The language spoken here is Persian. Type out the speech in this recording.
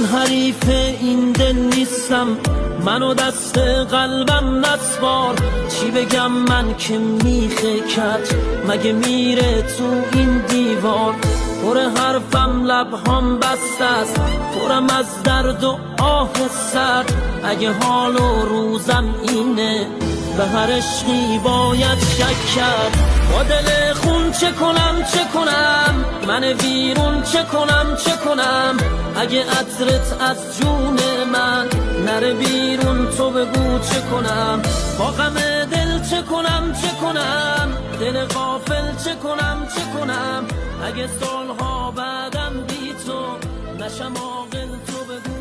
من حریف این دل نیستم، منو دست قلبم نسپار. چی بگم من که میخه کج مگه میره تو این دیوار. پر حرفم لبهام بسته است، پرم از درد و آه سرد. اگه حال و روزم اینه به هر عشقی باید شک کرد. با دل خون چه کنم چه کنم، من ویرون چه کنم چه کنم. اگه عطرت از جون من نره بیرون تو بگو چه کنم. با غم دل چه کنم چه کنم، دل غافل چه کنم چه کنم. اگه سالها بعدم بی تو نشم عاقل تو بگو